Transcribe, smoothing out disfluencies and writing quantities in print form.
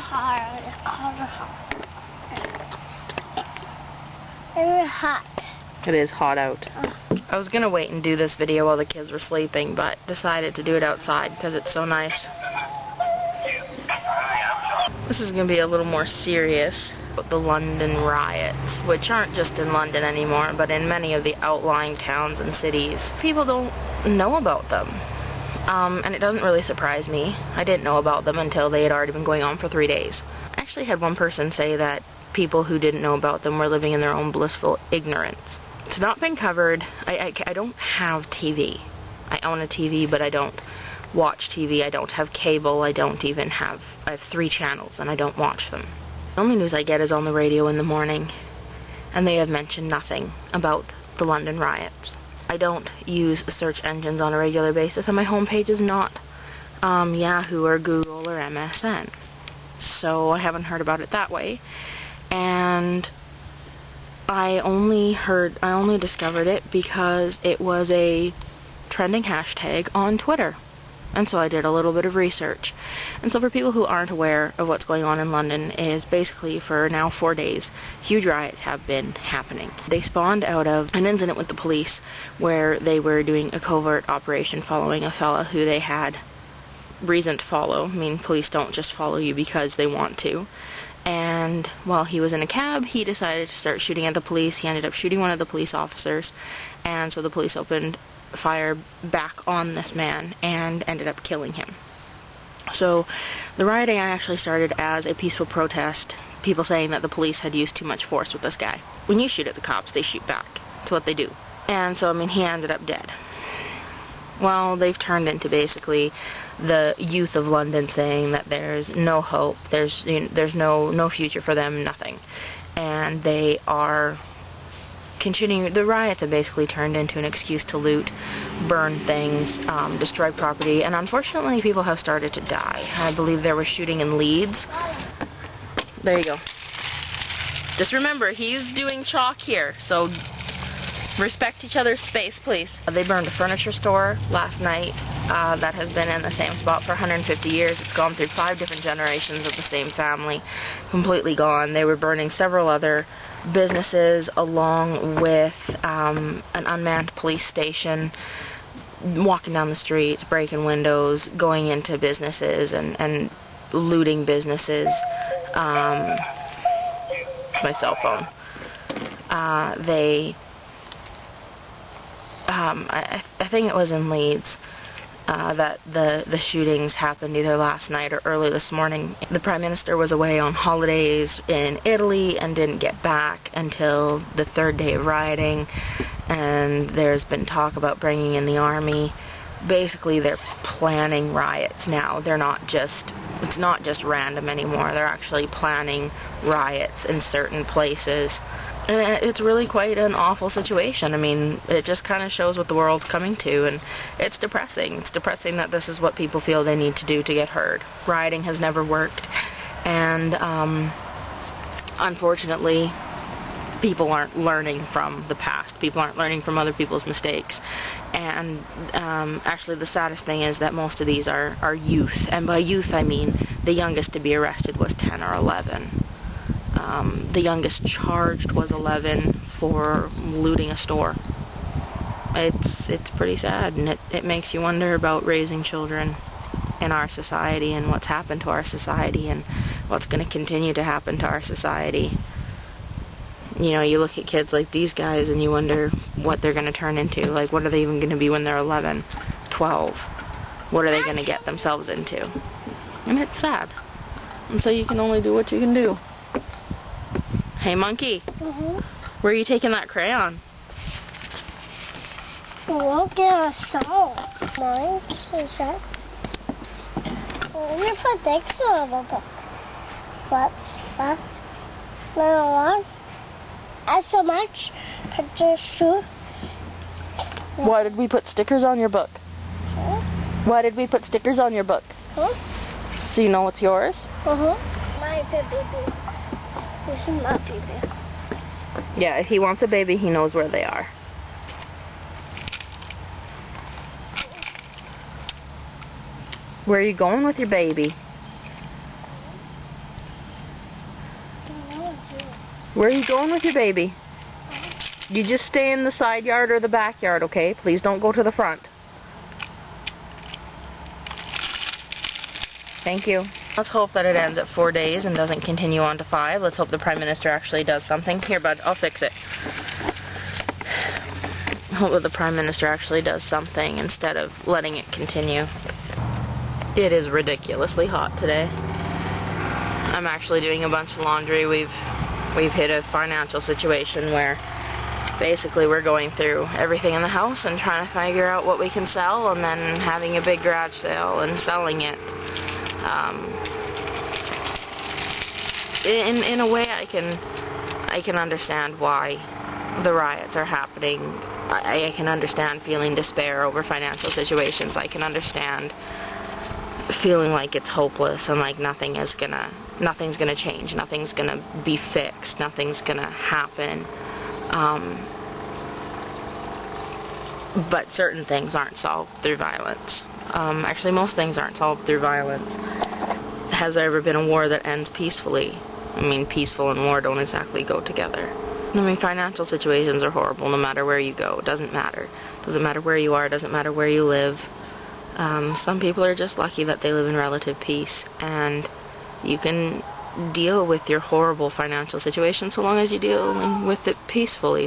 hot. It's hot. It is hot out. I was going to wait and do this video while the kids were sleeping, but decided to do it outside because it's so nice. This is going to be a little more serious. The London riots, which aren't just in London anymore, but in many of the outlying towns and cities. People don't know about them. And it doesn't really surprise me. I didn't know about them until they had already been going on for 3 days. I actually had one person say that people who didn't know about them were living in their own blissful ignorance. It's not been covered. I don't have TV. I own a TV, but I don't watch TV. I don't have cable. I have 3 channels, and I don't watch them. The only news I get is on the radio in the morning, and they have mentioned nothing about the London riots. I don't use search engines on a regular basis, and my homepage is not Yahoo or Google or MSN. So I haven't heard about it that way. And I only discovered it because it was a trending hashtag on Twitter. And so I did a little bit of research. And so for people who aren't aware of what's going on in London, is basically for now 4 days, huge riots have been happening. They spawned out of an incident with the police where they were doing a covert operation following a fella who they had reason to follow. I mean, police don't just follow you because they want to. And while he was in a cab, he decided to start shooting at the police. He ended up shooting one of the police officers, and so the police opened fire back on this man and ended up killing him. So the rioting actually started as a peaceful protest, people saying that the police had used too much force with this guy. When you shoot at the cops, they shoot back. That's what they do. And so, I mean, he ended up dead. Well, they've turned into basically the youth of London saying that there's no hope, there's no future for them, nothing. And they are continuing. The riots have basically turned into an excuse to loot, burn things, destroy property, and unfortunately people have started to die. I believe there was shooting in Leeds. There you go. Just remember, he's doing chalk here, so respect each other's space, please. They burned a furniture store last night that has been in the same spot for 150 years. It's gone through 5 different generations of the same family, completely gone. They were burning several other businesses along with an unmanned police station, walking down the streets, breaking windows, going into businesses and looting businesses. It's my cell phone. I think it was in Leeds that the shootings happened either last night or early this morning. The Prime Minister was away on holidays in Italy and didn't get back until the 3rd day of rioting, and there's been talk about bringing in the army. Basically, they're planning riots now. It's not just random anymore. They're actually planning riots in certain places. And it's really quite an awful situation. I mean, it just kind of shows what the world's coming to, and it's depressing. It's depressing that this is what people feel they need to do to get heard. Rioting has never worked, and unfortunately, people aren't learning from the past. People aren't learning from other people's mistakes. And actually, the saddest thing is that most of these are youth, and by youth I mean the youngest to be arrested was 10 or 11. The youngest charged was 11 for looting a store. It's pretty sad, and it makes you wonder about raising children in our society and what's happened to our society and what's going to continue to happen to our society. You know, you look at kids like these guys and you wonder what they're going to turn into. Like, what are they even going to be when they're 11, 12? What are they going to get themselves into? And it's sad. And so you can only do what you can do. Hey, monkey. Where are you taking that crayon? Look at a salt. Nice, is that? Let me put this on the book. What? Little one? That's so much. Put this too. Why did we put stickers on your book? Why did we put stickers on your book? So you know it's yours? My baby. This is my baby. Yeah, if he wants a baby, he knows where they are. Where are you going with your baby? Where are you going with your baby? You just stay in the side yard or the backyard, okay? Please don't go to the front. Thank you. Let's hope that it ends at 4 days and doesn't continue on to 5. Let's hope the Prime Minister actually does something. Here, bud, I'll fix it. Hope that the Prime Minister actually does something instead of letting it continue. It is ridiculously hot today. I'm actually doing a bunch of laundry. We've hit a financial situation where basically we're going through everything in the house and trying to figure out what we can sell, and then having a big garage sale and selling it. In a way, I can understand why the riots are happening. I can understand feeling despair over financial situations. I can understand feeling like it's hopeless and like nothing's gonna change, nothing's gonna be fixed, nothing's gonna happen. But certain things aren't solved through violence. Actually, most things aren't solved through violence. Has there ever been a war that ends peacefully? I mean, peaceful and war don't exactly go together. I mean, financial situations are horrible no matter where you go. It doesn't matter. It doesn't matter where you are. It doesn't matter where you live. Some people are just lucky that they live in relative peace, and you can deal with your horrible financial situation so long as you deal with it peacefully.